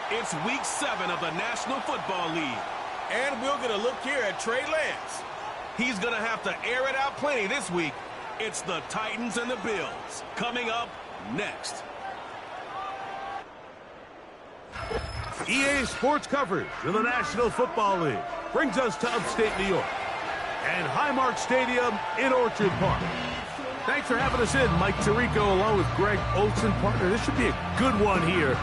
It's week 7 of the National Football League. And we're going to look here at Trey Lance. He's going to have to air it out plenty this week. It's the Titans and the Bills. Coming up next. EA Sports coverage of the National Football League brings us to upstate New York and Highmark Stadium in Orchard Park. Thanks for having us in, Mike Tirico, along with Greg Olson. Partner, this should be a good one here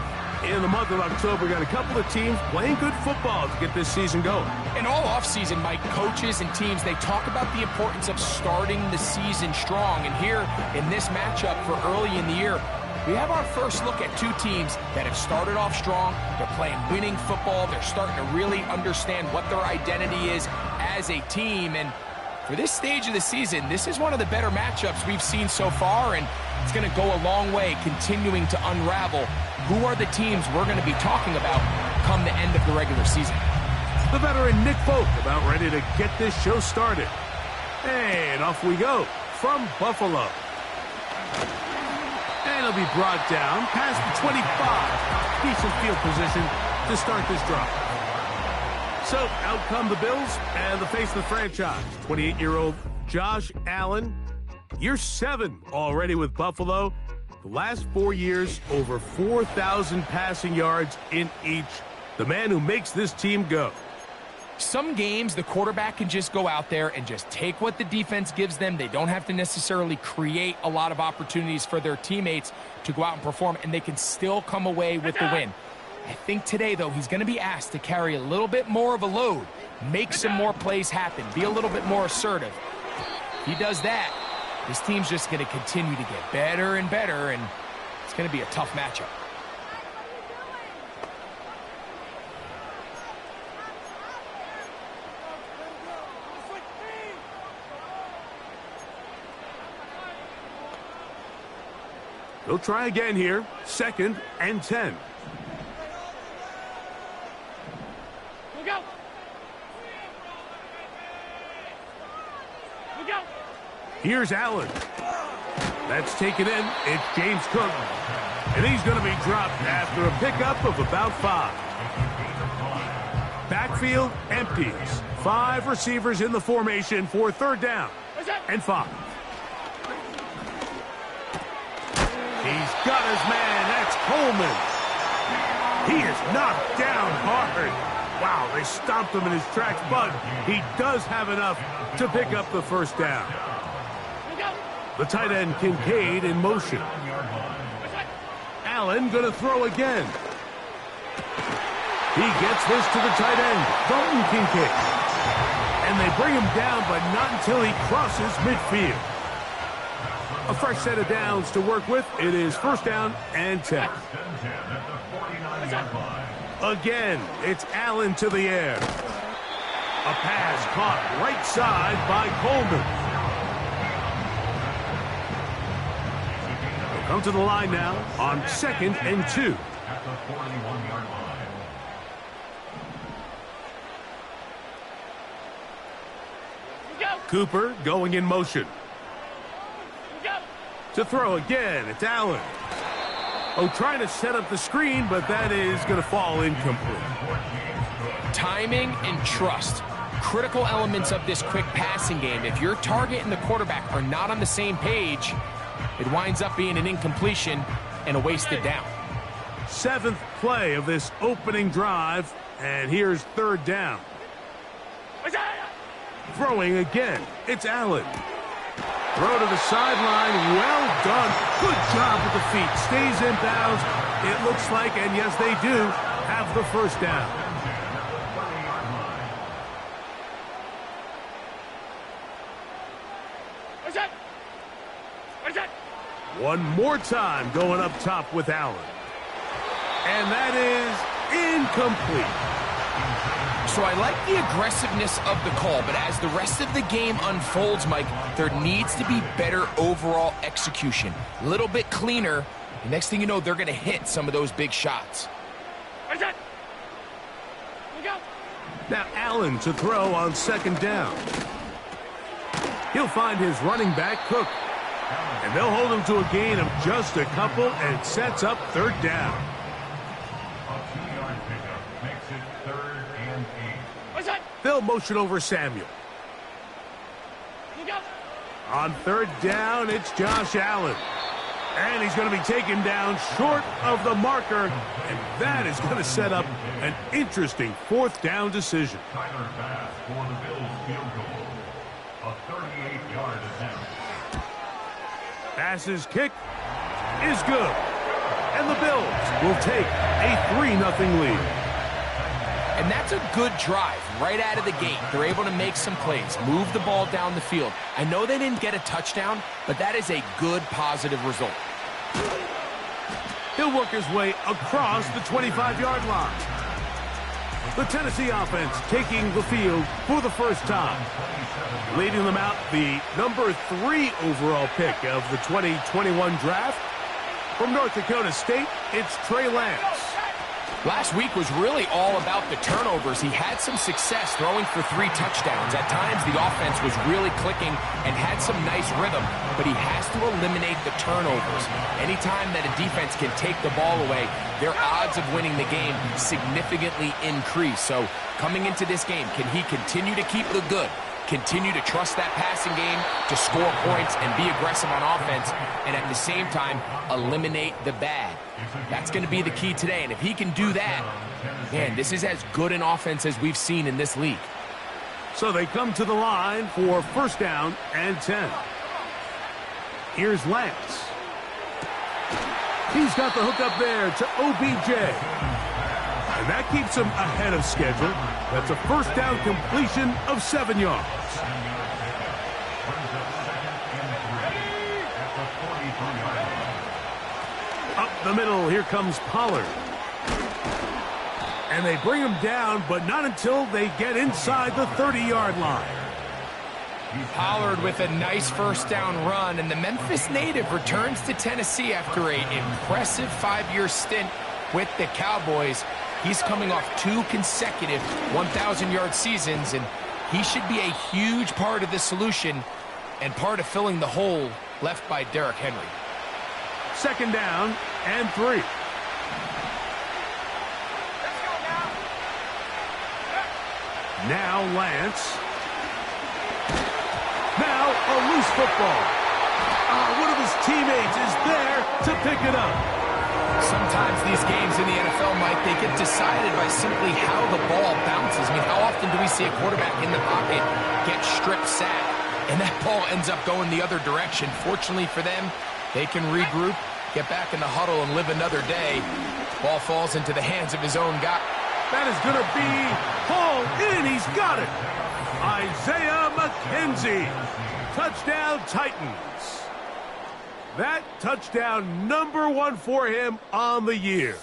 in the month of October. Got a couple of teams playing good football to get this season going. And all offseason, Mike, coaches and teams, they talk about the importance of starting the season strong. And here in this matchup for early in the year, we have our first look at two teams that have started off strong. They're playing winning football. They're starting to really understand what their identity is as a team. And for this stage of the season, this is one of the better matchups we've seen so far, and it's going to go a long way continuing to unravel who are the teams we're going to be talking about come the end of the regular season. The veteran Nick Folk about ready to get this show started. And off we go from Buffalo. And it'll be brought down past the 25. Decent field position to start this drive. So out come the Bills and the face of the franchise, 28-year-old Josh Allen. Year 7 already with Buffalo. The last 4 years, over 4,000 passing yards in each. The man who makes this team go. Some games, the quarterback can just go out there and just take what the defense gives them. They don't have to necessarily create a lot of opportunities for their teammates to go out and perform, and they can still come away with the win. I think today, though, he's going to be asked to carry a little bit more of a load, make some more plays happen, be a little bit more assertive. If he does that, this team's just going to continue to get better and better, and it's going to be a tough matchup. They'll try again here. 2nd and 10. Here's Allen. That's taken in. It's James Cook. And he's going to be dropped after a pickup of about 5. Backfield empties. 5 receivers in the formation for 3rd down and 5. He's got his man. That's Coleman. He is knocked down hard. Wow, they stopped him in his tracks, but he does have enough to pick up the 1st down. The tight end Kincaid in motion. Allen going to throw again. He gets this to the tight end, Dalton Kincaid. And they bring him down, but not until he crosses midfield. A fresh set of downs to work with. It is 1st down and 10. Again, it's Allen to the air. A pass caught right side by Coleman. They'll come to the line now on 2nd and 2. Cooper going in motion. To throw again, it's Allen. Oh, trying to set up the screen, but that is going to fall incomplete. Timing and trust, critical elements of this quick passing game. If your target and the quarterback are not on the same page, it winds up being an incompletion and a wasted down. 7th play of this opening drive, and here's 3rd down. Throwing again, it's Allen. Throw to the sideline, well done. Good job with the feet, stays in bounds. It looks like, and yes they do, have the 1st down. One more time going up top with Allen. And that is incomplete. So I like the aggressiveness of the call, but as the rest of the game unfolds, Mike, there needs to be better overall execution. A little bit cleaner. The next thing you know, they're going to hit some of those big shots. Now Allen to throw on 2nd down. He'll find his running back, Cook. And they'll hold him to a gain of just a couple, and sets up 3rd down. motion over Samuel. On third down, it's Josh Allen. And he's going to be taken down short of the marker, and that is going to set up an interesting fourth down decision. Tyler Bass for the Bills field goal. A 38-yard attempt. Bass's kick is good. And the Bills will take a 3-0 lead. And that's a good drive right out of the gate. They're able to make some plays, move the ball down the field. I know they didn't get a touchdown, but that is a good, positive result. He'll work his way across the 25-yard line. The Tennessee offense taking the field for the first time. Leading them out, the number 3 overall pick of the 2021 draft. From North Dakota State, it's Trey Lance. Last week was really all about the turnovers. He had some success throwing for 3 touchdowns. At times, the offense was really clicking and had some nice rhythm, but he has to eliminate the turnovers. Anytime that a defense can take the ball away, their odds of winning the game significantly increase. So coming into this game, can he continue to keep the good? Continue to trust that passing game to score points and be aggressive on offense, and at the same time, eliminate the bad. That's going to be the key today, and if he can do that, man, this is as good an offense as we've seen in this league. So they come to the line for first down and 10. Here's Lance. He's got the hook up there to OBJ. And that keeps him ahead of schedule. That's a first down completion of 7 yards. Up the middle, here comes Pollard. And they bring him down, but not until they get inside the 30-yard line. Pollard with a nice first down run, and the Memphis native returns to Tennessee after an impressive 5-year stint with the Cowboys. He's coming off 2 consecutive 1,000-yard seasons, and he should be a huge part of the solution and part of filling the hole left by Derrick Henry. Second down and 3. Now Lance. Now a loose football. One of his teammates is there to pick it up. Sometimes these games in the NFL, Mike, they get decided by simply how the ball bounces. I mean, how often do we see a quarterback in the pocket get strip sacked, and that ball ends up going the other direction? Fortunately for them, they can regroup, get back in the huddle, and live another day. Ball falls into the hands of his own guy. That is going to be hauled in. He's got it. Isaiah McKenzie. Touchdown, Titans. That touchdown number 1 for him on the year.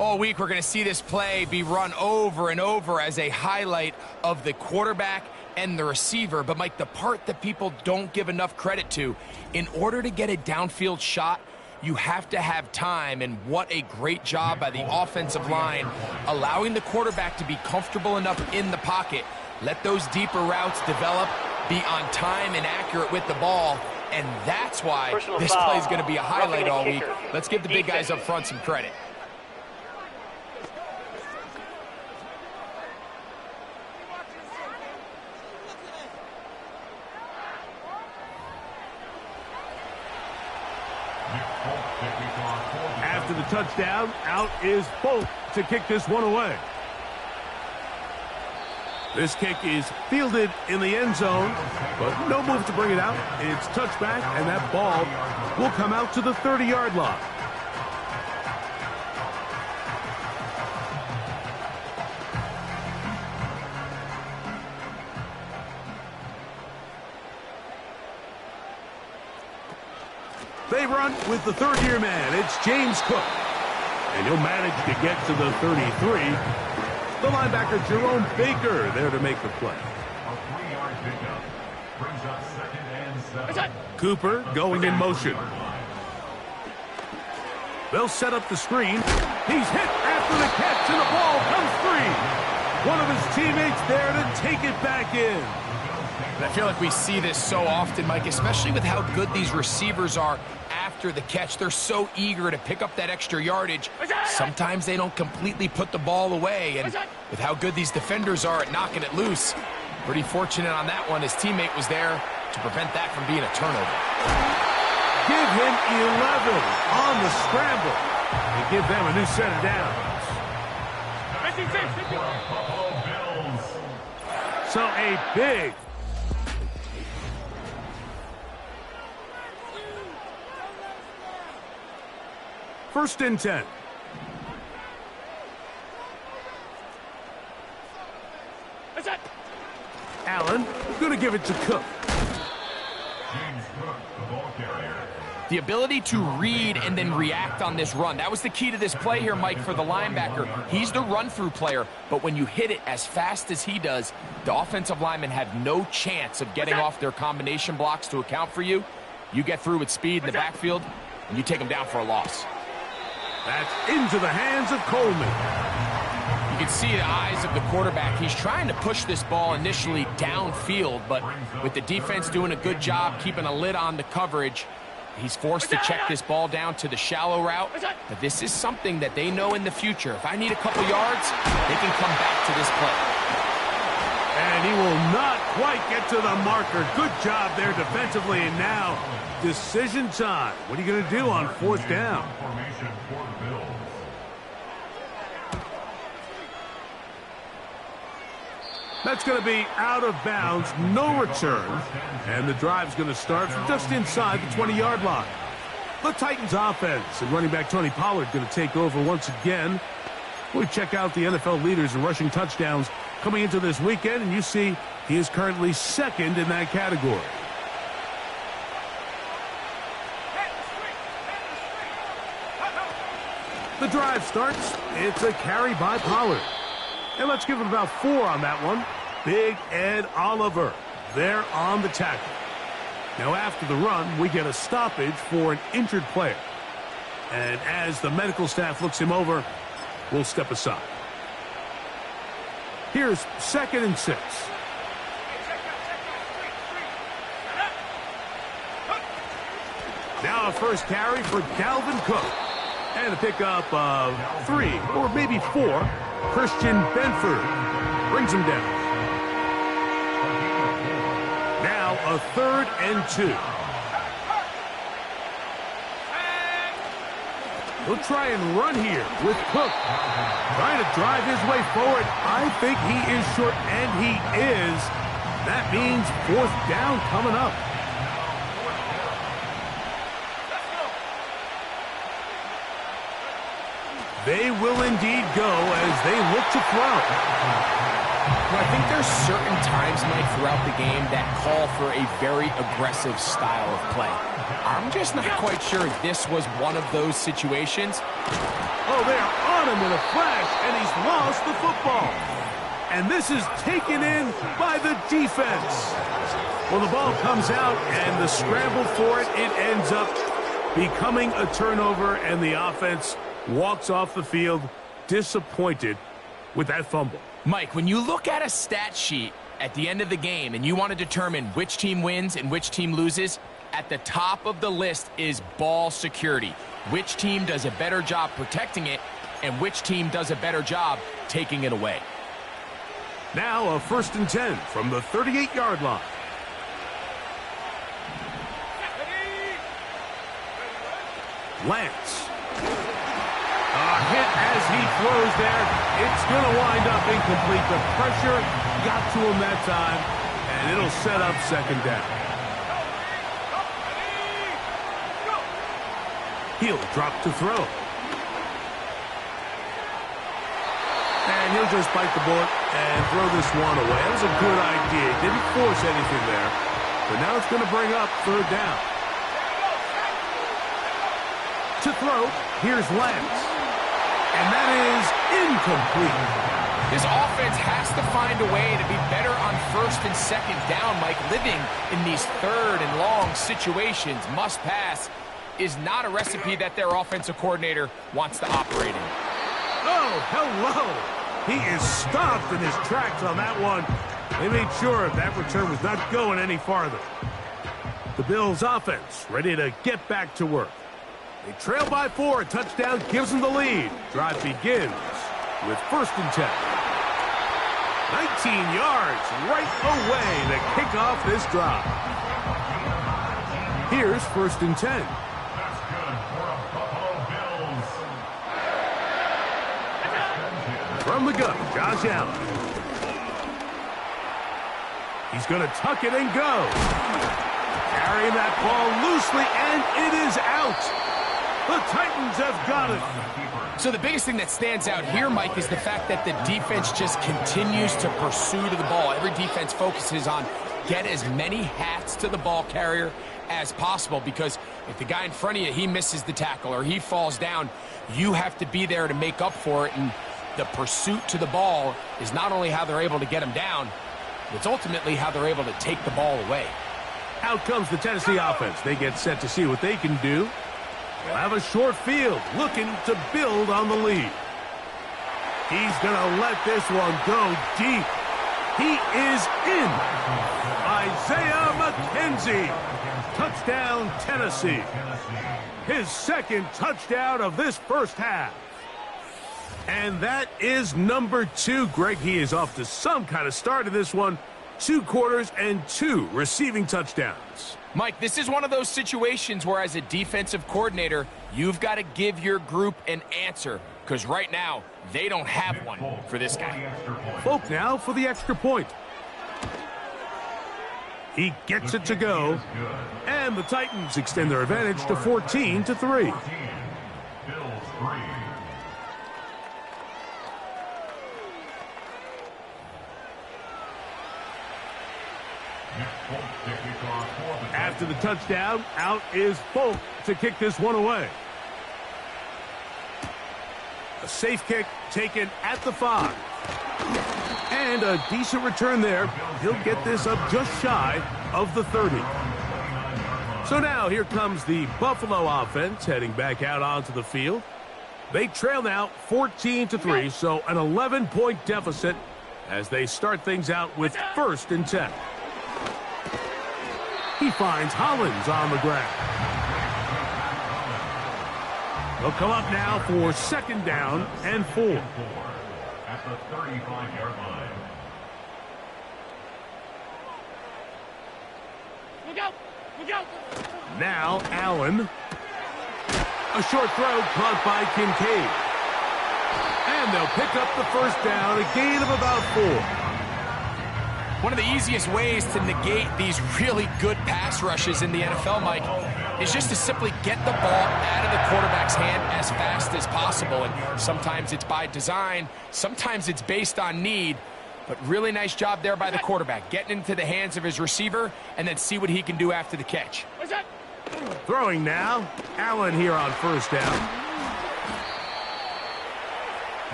All week, we're going to see this play be run over and over as a highlight of the quarterback and the receiver. But, Mike, the part that people don't give enough credit to, in order to get a downfield shot, you have to have time, and what a great job by the offensive line, allowing the quarterback to be comfortable enough in the pocket, let those deeper routes develop, be on time and accurate with the ball, and that's why this play is going to be a highlight all week. Let's give the big guys up front some credit. After the touchdown, out is Folk to kick this one away. This kick is fielded in the end zone, but no move to bring it out. It's touchback, and that ball will come out to the 30-yard line. They run with the third-year man. It's James Cook. And he'll manage to get to the 33. The linebacker, Jerome Baker, there to make the play. A 3-yard pickup brings up 2nd and 7. Cooper going in motion. They'll set up the screen. He's hit after the catch, and the ball comes free. One of his teammates there to take it back in. I feel like we see this so often, Mike, especially with how good these receivers are after the catch. They're so eager to pick up that extra yardage. Sometimes they don't completely put the ball away, and with how good these defenders are at knocking it loose, pretty fortunate on that one. His teammate was there to prevent that from being a turnover. Give him 11 on the scramble and give them a new set of downs. So a big first and 10. Allen going to give it to Cook. The ability to read and then react on this run. That was the key to this play here, Mike, for the linebacker. He's the run-through player, but when you hit it as fast as he does, the offensive linemen have no chance of getting off their combination blocks to account for you. You get through with speed in the backfield, and you take them down for a loss. That's into the hands of Coleman. You can see the eyes of the quarterback. He's trying to push this ball initially downfield, but with the defense doing a good job keeping a lid on the coverage, he's forced to check this ball down to the shallow route. But this is something that they know in the future. If I need a couple yards, they can come back to this play. And he will not quite get to the marker. Good job there defensively. And now, decision time. What are you going to do on fourth down? That's going to be out of bounds, no return. And the drive's going to start from just inside the 20-yard line. The Titans offense and running back Tony Pollard going to take over once again. We check out the NFL leaders in rushing touchdowns coming into this weekend, and you see he is currently second in that category. The drive starts. It's a carry by Pollard. And let's give it about 4 on that one. Big Ed Oliver there on the tackle. Now after the run, we get a stoppage for an injured player. And as the medical staff looks him over, we'll step aside. Here's 2nd and 6. Now a first carry for Dalvin Cook. And a pickup of 3 or maybe 4. Christian Benford brings him down. Now a 3rd and 2. He'll try and run here with Cook. Trying to drive his way forward. I think he is short, and he is. That means 4th down coming up. They will indeed go as they look to throw. Well, I think there's certain times, Mike, throughout the game that call for a very aggressive style of play. I'm just not quite sure this was one of those situations. Oh, they are on him in a flash, and he's lost the football. And this is taken in by the defense. Well, the ball comes out, and the scramble for it, it ends up becoming a turnover, and the offense walks off the field disappointed with that fumble. Mike, when you look at a stat sheet at the end of the game and you want to determine which team wins and which team loses, at the top of the list is ball security. Which team does a better job protecting it and which team does a better job taking it away. Now a 1st and 10 from the 38-yard line. Lance. A hit as he throws there. It's going to wind up incomplete. The pressure got to him that time, and it'll set up 2nd down. He'll drop to throw. And he'll just bite the bullet and throw this one away. That was a good idea. He didn't force anything there. But now it's going to bring up 3rd down. To throw, here's Lance. And that is incomplete. This offense has to find a way to be better on 1st and 2nd down, Mike. Living in these 3rd and long situations, must pass, is not a recipe that their offensive coordinator wants to operate in. Oh, hello. He is stopped in his tracks on that one. They made sure that return was not going any farther. The Bills offense ready to get back to work. They trail by 4. A touchdown gives them the lead. Drive begins with 1st and 10. 19 yards right away to kick off this drive. Here's 1st and 10. That's good for the Buffalo Bills. From the gun, Josh Allen. He's going to tuck it and go. Carrying that ball loosely, and it is out. The Titans have got it. So the biggest thing that stands out here, Mike, is the fact that the defense just continues to pursue to the ball. Every defense focuses on get as many hats to the ball carrier as possible, because if the guy in front of you, he misses the tackle or he falls down, you have to be there to make up for it. And the pursuit to the ball is not only how they're able to get him down, it's ultimately how they're able to take the ball away. Out comes the Tennessee offense. They get set to see what they can do. They'll have a short field, looking to build on the lead. He's going to let this one go deep. He is in. Isaiah McKenzie. Touchdown, Tennessee. His 2nd touchdown of this first half. And that is number 2. Greg, he is off to some kind of start in this one. 2 quarters and 2 receiving touchdowns. Mike, this is one of those situations where as a defensive coordinator, you've got to give your group an answer, because right now, they don't have one for this guy. Folk now for the extra point. He gets it to go, and the Titans extend their advantage to 14-3. Bills 3. After the touchdown, out is Folk to kick this one away. A safe kick taken at the 5. And a decent return there. He'll get this up just shy of the 30. So now here comes the Buffalo offense heading back out onto the field. They trail now 14-3, so an 11-point deficit as they start things out with 1st and 10. He finds Hollins on the ground. They'll come up now for 2nd down and 4. At the 35-yard line. Look out! Look out! Now Allen. A short throw caught by Kincaid. And they'll pick up the 1st down, a gain of about 4. One of the easiest ways to negate these really good pass rushes in the NFL, Mike, is just to simply get the ball out of the quarterback's hand as fast as possible. And sometimes it's by design, sometimes it's based on need. But really nice job there by the quarterback, getting into the hands of his receiver and then see what he can do after the catch. Throwing now, Allen here on 1st down.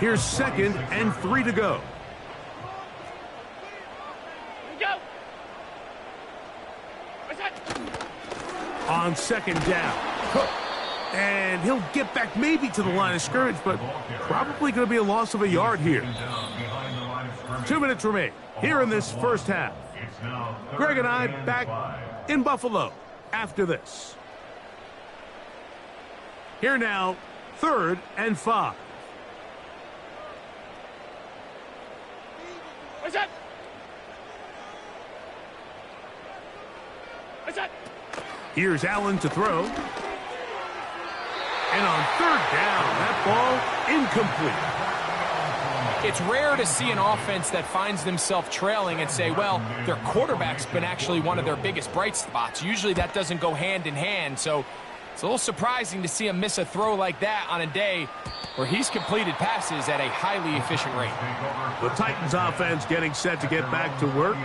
Here's 2nd and 3 to go. On 2nd down. And he'll get back maybe to the line of scrimmage, but probably going to be a loss of a yard here. 2 minutes remain here in this first half. Greg and I back in Buffalo after this. Here now, 3rd and 5. What's that? What's that? Here's Allen to throw. And on 3rd down, that ball incomplete. It's rare to see an offense that finds themselves trailing and say, well, their quarterback's been actually one of their biggest bright spots. Usually that doesn't go hand in hand, so it's a little surprising to see him miss a throw like that on a day where he's completed passes at a highly efficient rate. The Titans offense getting set to get back to work.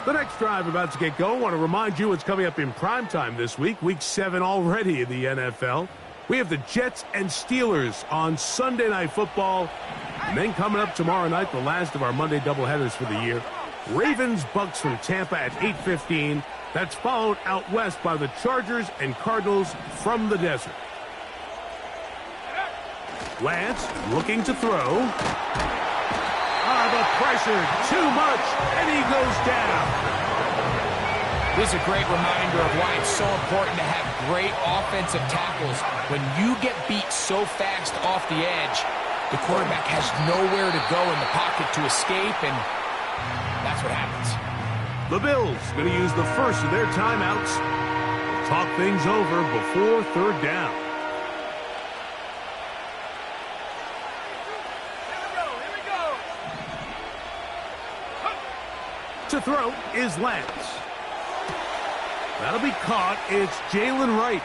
The next drive about to get going. I want to remind you what's coming up in primetime this week. Week 7 already in the NFL. We have the Jets and Steelers on Sunday Night Football. And then coming up tomorrow night, the last of our Monday doubleheaders for the year. Ravens-Bucks from Tampa at 8:15. That's followed out west by the Chargers and Cardinals from the desert. Lance looking to throw. The pressure, too much, and he goes down. This is a great reminder of why it's so important to have great offensive tackles. When you get beat so fast off the edge, the quarterback has nowhere to go in the pocket to escape, and that's what happens. The Bills going to use the first of their timeouts. Talk things over before third down. To throw is Lance. That'll be caught. It's Jalen Wright.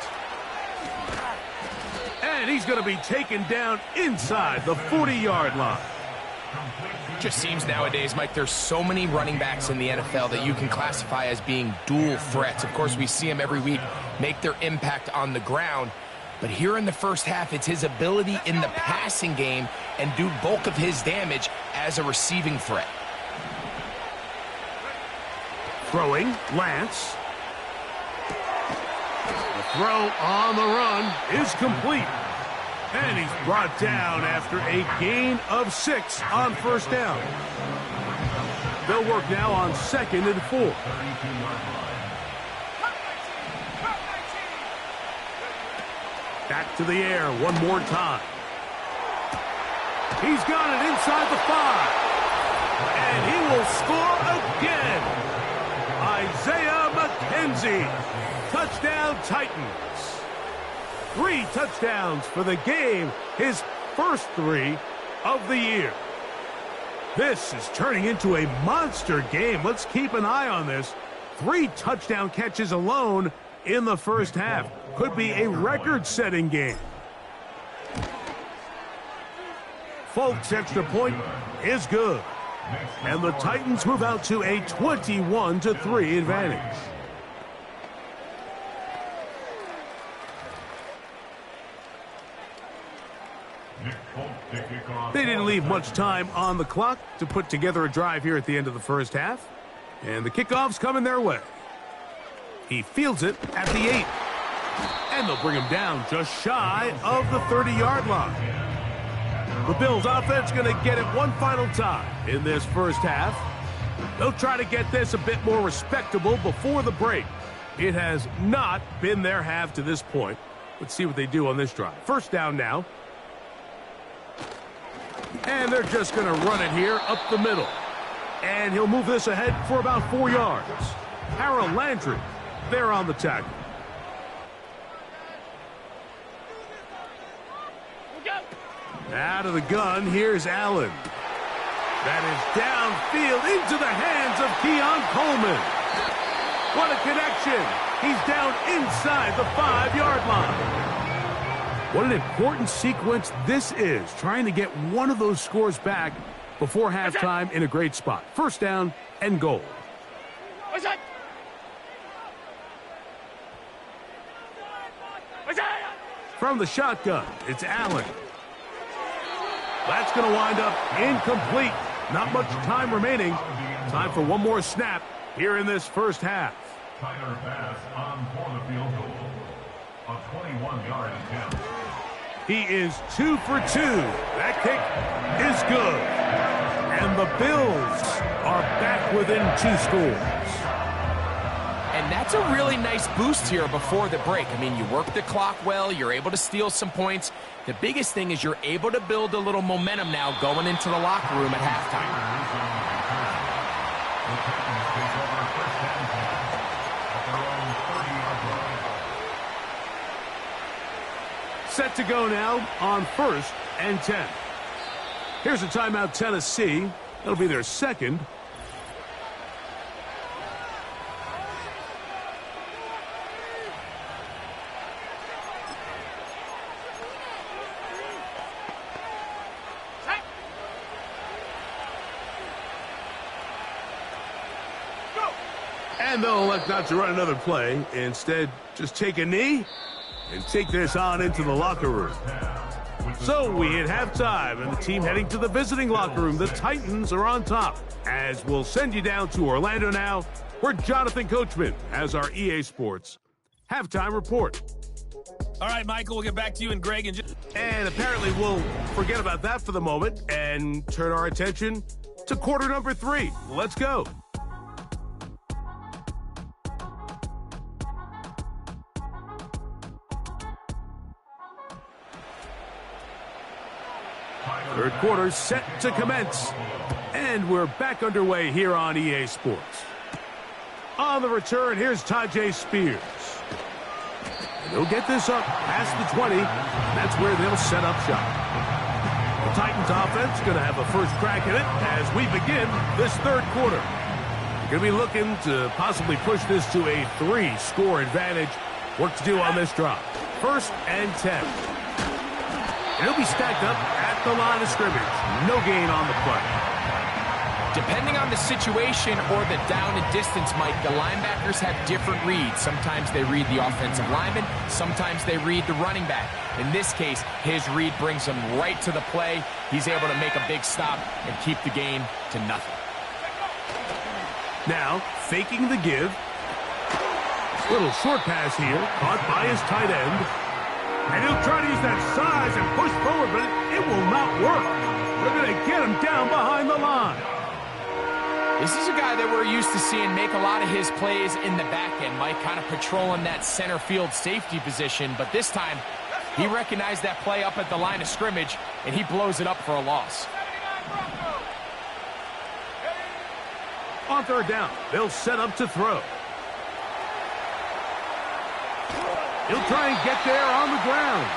And he's going to be taken down inside the 40-yard line. Just seems nowadays, Mike, there's so many running backs in the NFL that you can classify as being dual threats. Of course, we see them every week make their impact on the ground. But here in the first half, it's his ability in the passing game and do bulk of his damage as a receiving threat. Throwing, Lance. The throw on the run is complete. And he's brought down after a gain of 6 on first down. They'll work now on 2nd and 4. Back to the air one more time. He's got it inside the 5. And he will score again. Isaiah McKenzie. Touchdown Titans. 3 touchdowns for the game. His first 3 of the year. This is turning into a monster game. Let's keep an eye on this. 3 touchdown catches alone in the first half. Could be a record-setting game. Folks' extra point is good. And the Titans move out to a 21-3 advantage. They didn't leave much time on the clock to put together a drive here at the end of the first half. And the kickoff's coming their way. He fields it at the 8. And they'll bring him down just shy of the 30-yard line. The Bills offense going to get it one final time in this first half. They'll try to get this a bit more respectable before the break. It has not been their half to this point. Let's see what they do on this drive. First down now. And they're just going to run it here up the middle. And he'll move this ahead for about 4 yards. Harold Landry there on the tackle. Out of the gun, here's Allen. That is downfield into the hands of Keon Coleman. What a connection. He's down inside the 5-yard line. What an important sequence this is, trying to get one of those scores back before halftime in a great spot. First down and goal. From the shotgun, it's Allen. That's going to wind up incomplete. Not much time remaining. Time for one more snap here in this first half. Tyler pass on for the field goal. A 21-yard attempt. He is 2 for 2. That kick is good. And the Bills are back within 2 scores. And that's a really nice boost here before the break. I mean, you work the clock well. You're able to steal some points. The biggest thing is you're able to build a little momentum now going into the locker room at halftime. Set to go now on 1st and 10. Here's a timeout, Tennessee. That'll be their second. And they'll elect not to run another play. Instead, just take a knee and take this on into the locker room. So we hit halftime, and the team heading to the visiting locker room. The Titans are on top. As we'll send you down to Orlando now, where Jonathan Coachman has our EA Sports halftime report. All right, Michael, we'll get back to you and Greg in just... And apparently we'll forget about that for the moment and turn our attention to quarter number 3. Let's go. Third quarter set to commence. And we're back underway here on EA Sports. On the return, here's Tajay Spears. And he'll get this up past the 20. That's where they'll set up shop. The Titans offense going to have a first crack at it as we begin this third quarter. They're going to be looking to possibly push this to a 3-score advantage. Work to do on this drop. 1st and 10. And he'll be stacked up at the line of scrimmage. No gain on the play. Depending on the situation or the down and distance, Mike, the linebackers have different reads. Sometimes they read the offensive lineman. Sometimes they read the running back. In this case, his read brings him right to the play. He's able to make a big stop and keep the game to nothing. Now, faking the give. Little short pass here, caught by his tight end. And he'll try to use that size and push forward, but it will not work. They're going to get him down behind the line. This is a guy that we're used to seeing make a lot of his plays in the back end, Mike, kind of patrolling that center field safety position. But this time, he recognized that play up at the line of scrimmage, and he blows it up for a loss. On third down, they'll set up to throw. He'll try and get there on the ground.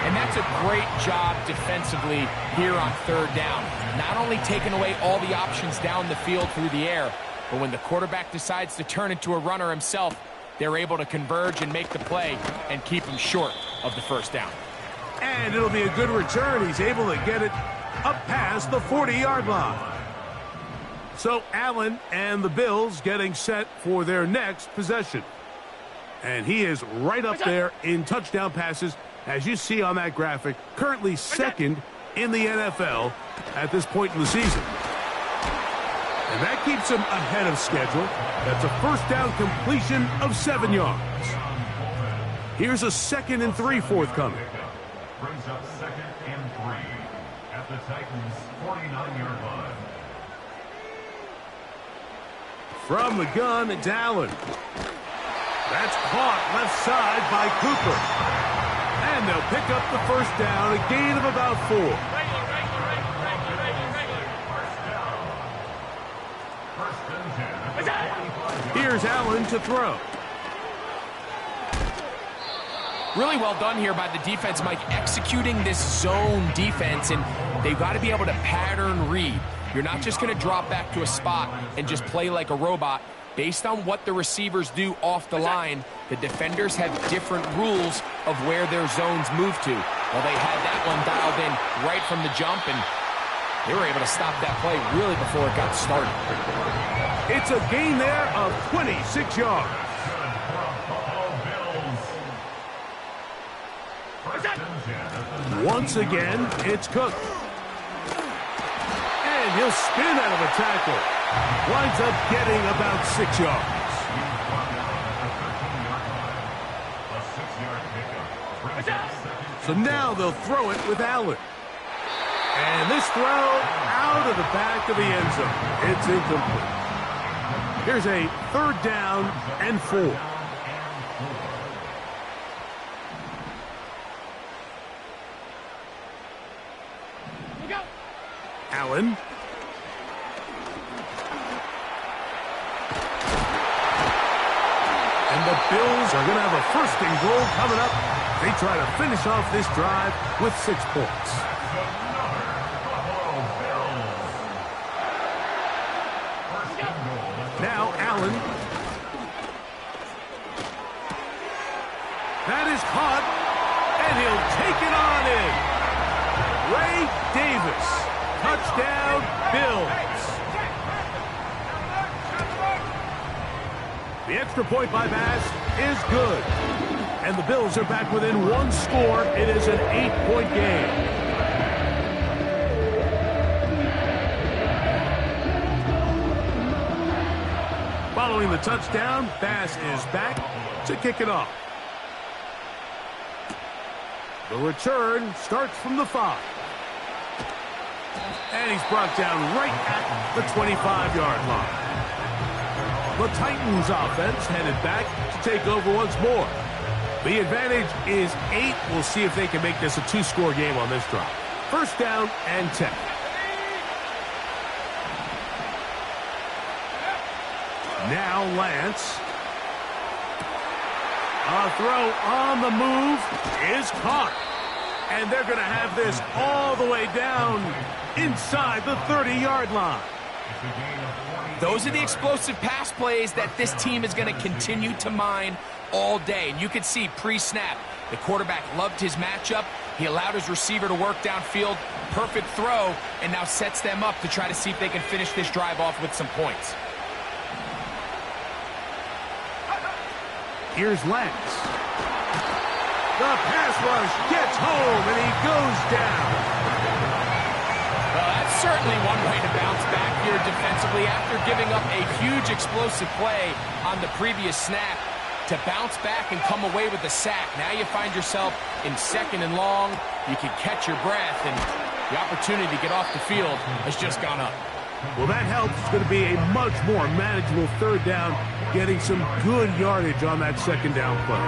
And that's a great job defensively here on third down. Not only taking away all the options down the field through the air, but when the quarterback decides to turn into a runner himself, they're able to converge and make the play and keep him short of the first down. And it'll be a good return. He's able to get it up past the 40-yard line. So Allen and the Bills getting set for their next possession. And he is right up there in touchdown passes, as you see on that graphic, currently second in the NFL at this point in the season. And that keeps him ahead of schedule. That's a first down completion of 7 yards. Here's a 2nd and 3 forthcoming. Brings up 2nd and 3 at the Titans' 49-yard line. From the gun, it's Allen. That's caught left side by Cooper. And they'll pick up the first down, a gain of about 4. Here's Allen to throw. Really well done here by the defense, Mike, executing this zone defense, and they've got to be able to pattern read. You're not just going to drop back to a spot and just play like a robot. Based on what the receivers do off the line, the defenders have different rules of where their zones move to. Well, they had that one dialed in right from the jump, and they were able to stop that play really before it got started. It's a gain there of 26 yards. Once again, it's Cook. And he'll spin out of a tackle. Winds up getting about 6 yards. So now they'll throw it with Allen. And this throw out of the back of the end zone. It's incomplete. Here's a 3rd down and 4. Allen. And the Bills are going to have a 1st and goal coming up. They try to finish off this drive with 6 points. Now Allen. That is caught, and he'll take it on in. Ray Davis. Touchdown, Bills. The extra point by Bass is good. And the Bills are back within 1 score. It is an 8-point game. Following the touchdown, Bass is back to kick it off. The return starts from the 5. And he's brought down right at the 25-yard line. The Titans offense headed back to take over once more. The advantage is 8. We'll see if they can make this a 2-score game on this drive. First down and 10. Now Lance. A throw on the move is caught. And they're going to have this all the way down inside the 30-yard line. Those are the explosive pass plays that this team is going to continue to mine all day. And you can see pre-snap, the quarterback loved his matchup. He allowed his receiver to work downfield. Perfect throw, and now sets them up to try to see if they can finish this drive off with some points. Here's Lance. The pass rush gets home, and he goes down. Well, that's certainly one way to bounce back here defensively after giving up a huge explosive play on the previous snap. To bounce back and come away with a sack. Now you find yourself in 2nd and long. You can catch your breath, and the opportunity to get off the field has just gone up. Well, that helps. It's going to be a much more manageable 3rd down, getting some good yardage on that 2nd down play.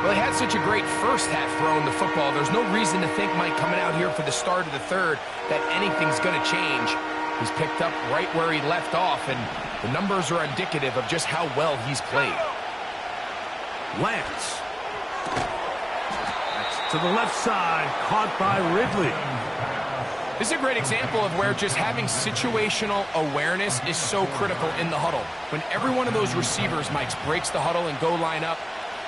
Well, he had such a great first half throwing the football. There's no reason to think, Mike, coming out here for the start of the 3rd, that anything's going to change. He's picked up right where he left off, and the numbers are indicative of just how well he's played. Lance. That's to the left side, caught by Ridley. This is a great example of where just having situational awareness is so critical in the huddle. When every one of those receivers, Mike, breaks the huddle and go line up,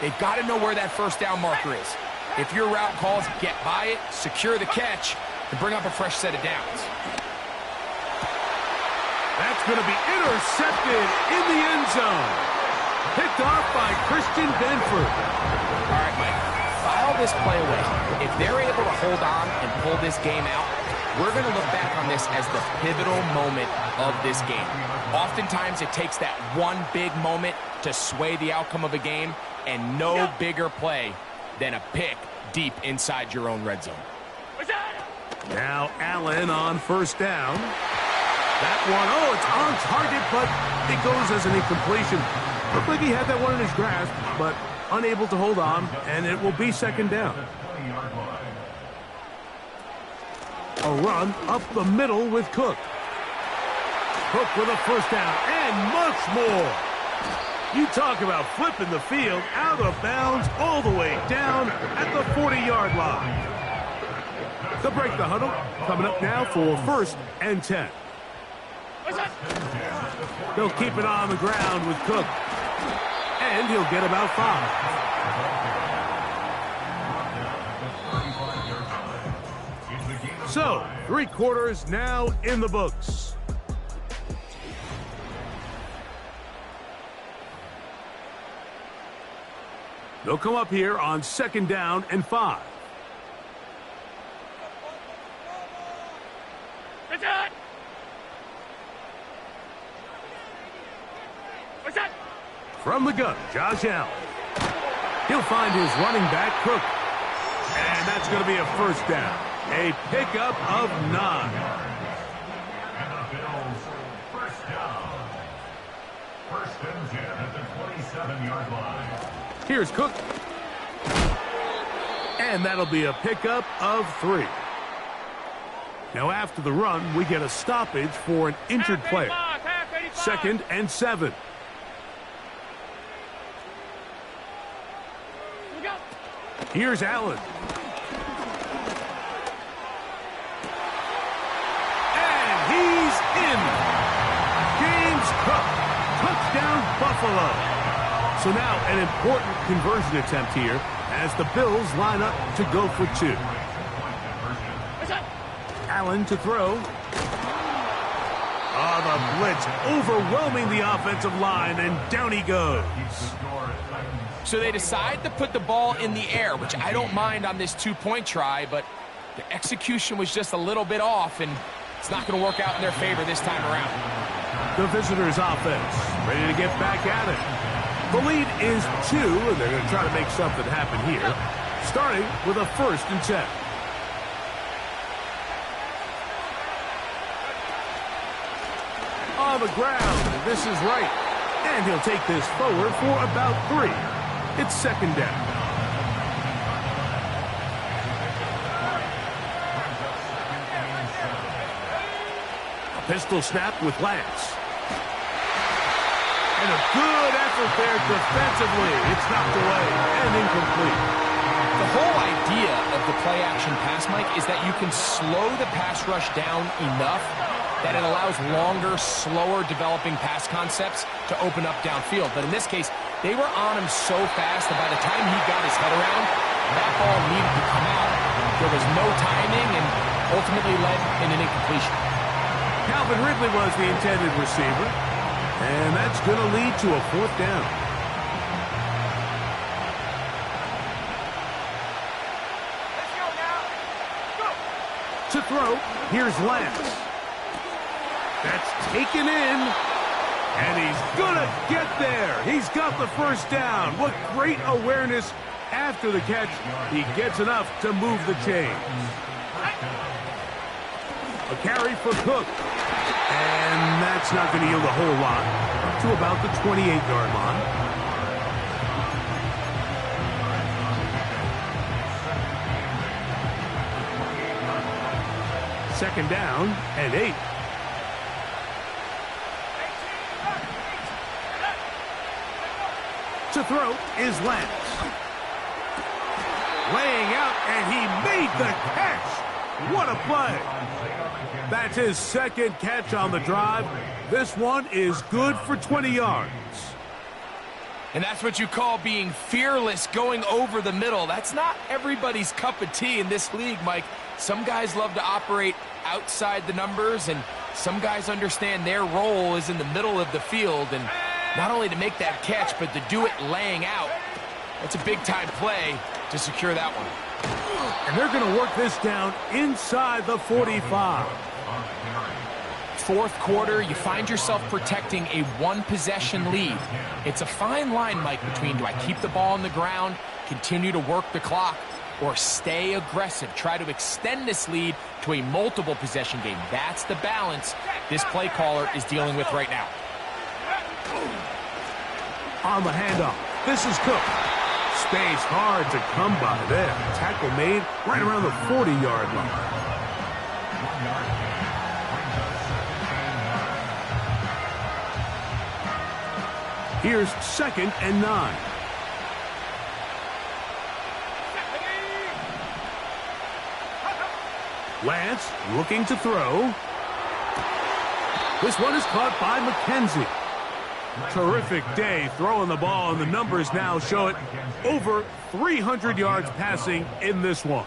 they've got to know where that first down marker is. If your route calls, get by it, secure the catch, and bring up a fresh set of downs. That's going to be intercepted in the end zone. Picked off by Christian Benford. All right, Mike, file this play away. If they're able to hold on and pull this game out, we're going to look back on this as the pivotal moment of this game. Oftentimes, it takes that one big moment to sway the outcome of a game, and no bigger play than a pick deep inside your own red zone. Now Allen on 1st down. That one, oh, it's on target, but it goes as an incompletion. Looked like he had that one in his grasp, but unable to hold on, and it will be 2nd down. A run up the middle with Cook. Cook with a 1st down and much more. You talk about flipping the field out of bounds all the way down at the 40-yard line. To break the huddle, coming up now for 1st and 10. They'll keep it on the ground with Cook. And he'll get about 5. So, 3 quarters now in the books. They'll come up here on 2nd down and 5. From the gun, Josh Allen. He'll find his running back, Cook. And that's going to be a 1st down. A pickup of 9. And the Bills, 1st down. 1st and 10 at the 27-yard line. Here's Cook. And that'll be a pickup of 3. Now after the run, we get a stoppage for an injured player. 2nd and 7. Here's Allen. And he's in. James Cook. Touchdown, Buffalo. So now an important conversion attempt here as the Bills line up to go for 2. Allen to throw. Oh, the blitz overwhelming the offensive line, and down he goes. So they decide to put the ball in the air, which I don't mind on this 2-point try, but the execution was just a little bit off, and it's not going to work out in their favor this time around. The visitors' offense ready to get back at it. The lead is 2, and they're going to try to make something happen here. starting with a 1st and 10. On the ground, this is right. And he'll take this forward for about 3. It's 2nd down. A pistol snap with Lance. And a good effort there defensively. It's knocked away and incomplete. The whole idea of the play-action pass, Mike, is that you can slow the pass rush down enough that it allows longer, slower developing pass concepts to open up downfield. But in this case, they were on him so fast that by the time he got his head around, that ball needed to come out. There was no timing and ultimately led in an incompletion. Calvin Ridley was the intended receiver, and that's going to lead to a 4th down. Let's go now. Go. To throw, here's Lance. That's taken in, and he's going to get there. He's got the 1st down. What great awareness after the catch. He gets enough to move the chains. A carry for Cook, and that's not going to yield a whole lot. To about the 28-yard line. Second down and 8. To throw is Lance. Laying out, and he made the catch. What a play. That's his 2nd catch on the drive. This one is good for 20 yards. And that's what you call being fearless, going over the middle. That's not everybody's cup of tea in this league, Mike. Some guys love to operate outside the numbers, and some guys understand their role is in the middle of the field, and not only to make that catch, but to do it laying out. That's a big-time play to secure that one. And they're going to work this down inside the 45. 4th quarter, you find yourself protecting a 1-possession lead. It's a fine line, Mike, between do I keep the ball on the ground, continue to work the clock, or stay aggressive, try to extend this lead to a multiple-possession game. That's the balance this play caller is dealing with right now. On the handoff, this is Cook. Space hard to come by there. Tackle made right around the 40-yard line. Here's 2nd and 9. Lance looking to throw. This one is caught by McKenzie. Terrific day throwing the ball, and the numbers now show it. Over 300 yards passing in this one.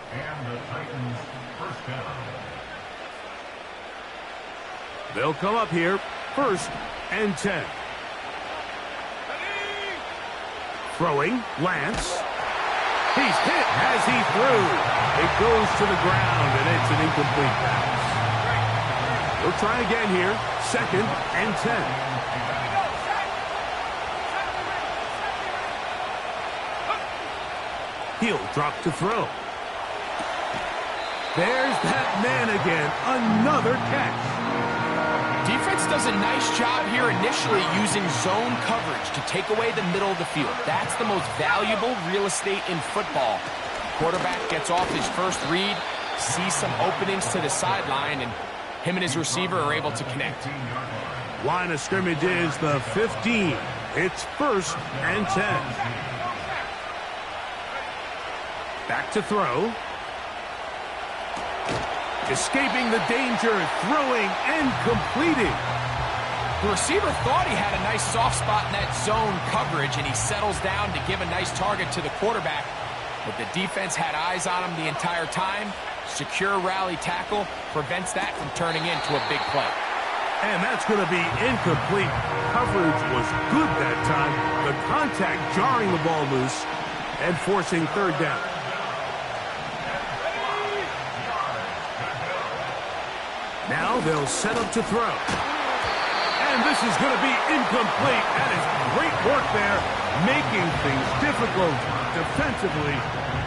They'll come up here, 1st and 10. Throwing, Lance. He's hit as he threw. It goes to the ground, and it's an incomplete pass. We'll try again here, 2nd and 10. He'll drop to throw. There's that man again. Another catch. Defense does a nice job here initially using zone coverage to take away the middle of the field. That's the most valuable real estate in football. Quarterback gets off his first read, sees some openings to the sideline, and him and his receiver are able to connect. Line of scrimmage is the 15. It's 1st and 10. Back to throw. Escaping the danger, throwing and completing. The receiver thought he had a nice soft spot in that zone coverage, and he settles down to give a nice target to the quarterback. But the defense had eyes on him the entire time. Secure rally tackle prevents that from turning into a big play. And that's going to be incomplete. Coverage was good that time. The contact jarring the ball loose and forcing 3rd down. Now they'll set up to throw. And And this is going to be incomplete. That is great work there, making things difficult defensively.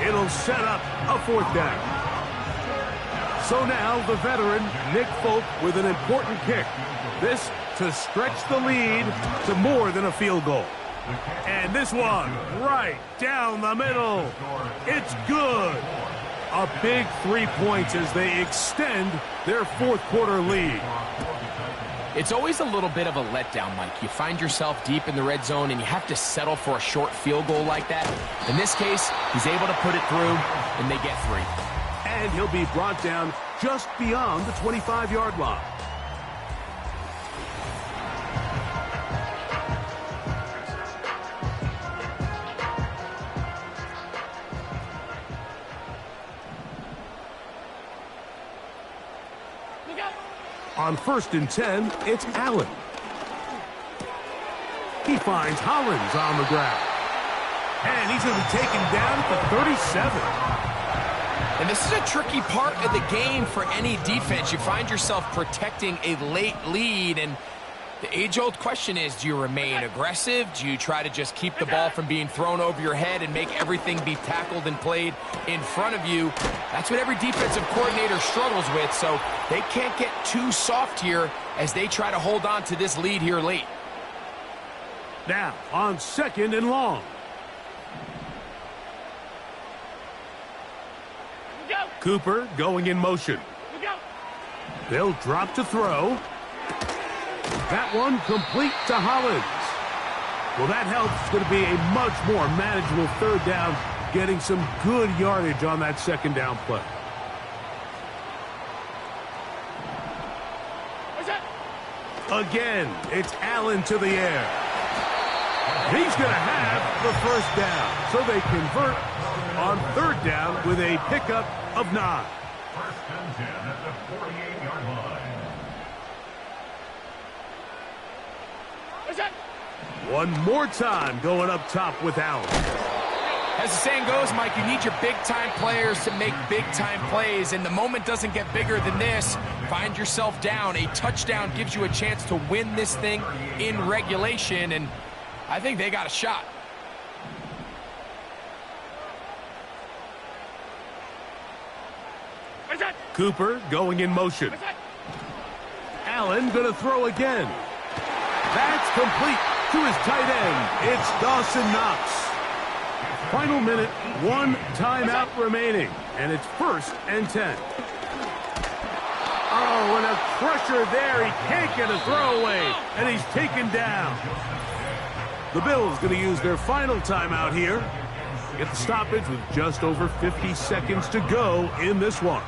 It'll set up a 4th down. So now the veteran, Nick Folk, with an important kick. This to stretch the lead to more than a field goal. And this one, right down the middle. It's good. A big 3 points as they extend their 4th quarter lead. It's always a little bit of a letdown, Mike. You find yourself deep in the red zone, and you have to settle for a short field goal like that. In this case, he's able to put it through, and they get 3. And he'll be brought down just beyond the 25-yard line. On 1st and 10, it's Allen. He finds Hollins on the ground. And he's going to be taken down at the 37. And this is a tricky part of the game for any defense. You find yourself protecting a late lead, and the age-old question is, do you remain aggressive? Do you try to just keep the ball from being thrown over your head and make everything be tackled and played in front of you? That's what every defensive coordinator struggles with, so they can't get too soft here as they try to hold on to this lead here late. Now, on 2nd and long. Cooper going in motion. They'll drop to throw. That one complete to Hollins. Well, that helps. It's going to be a much more manageable 3rd down, getting some good yardage on that 2nd down play. Again, it's Allen to the air. He's going to have the 1st down, so they convert on 3rd down with a pickup of 9. 1st and 10 at the 48-yard line. One more time going up top with Allen. As the saying goes, Mike, you need your big-time players to make big-time plays, and the moment doesn't get bigger than this. Find yourself down. A touchdown gives you a chance to win this thing in regulation, and I think they got a shot. Cooper going in motion. Allen going to throw again. That's complete to his tight end. It's Dawson Knox. Final minute, 1 timeout remaining, and it's 1st and 10. Oh, and a pressure there. He can't get a throwaway, and he's taken down. The Bills going to use their final timeout here. Get the stoppage with just over 50 seconds to go in this one.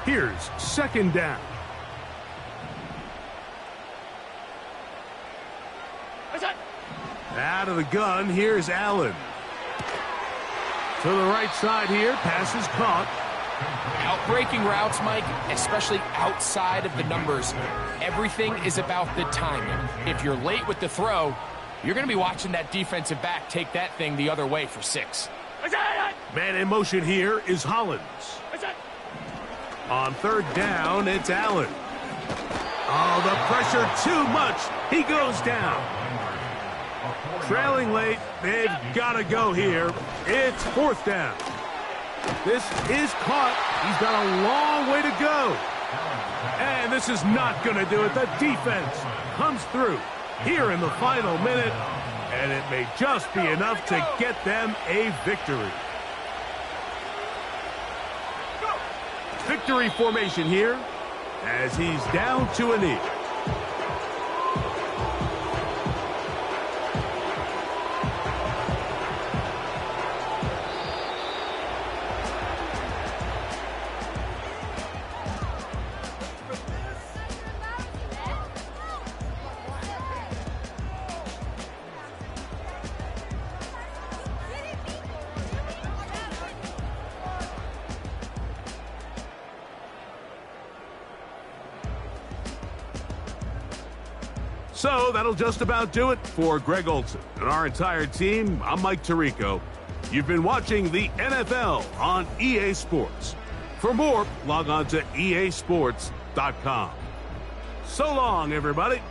Here's 2nd down. Out of the gun, here's Allen. To the right side here, pass is caught. Outbreaking routes, Mike, especially outside of the numbers, everything is about the timing. If you're late with the throw, you're going to be watching that defensive back take that thing the other way for 6. Man in motion here is Hollins. On 3rd down, it's Allen. Oh, the pressure too much. He goes down. Trailing late, they've got to go here. It's 4th down. This is caught. He's got a long way to go. And this is not going to do it. The defense comes through here in the final minute, and it may just be enough to get them a victory. Victory formation here as he's down to a knee. So that'll just about do it for Greg Olson and our entire team. I'm Mike Tirico. You've been watching the NFL on EA Sports. For more, log on to easports.com. So long, everybody.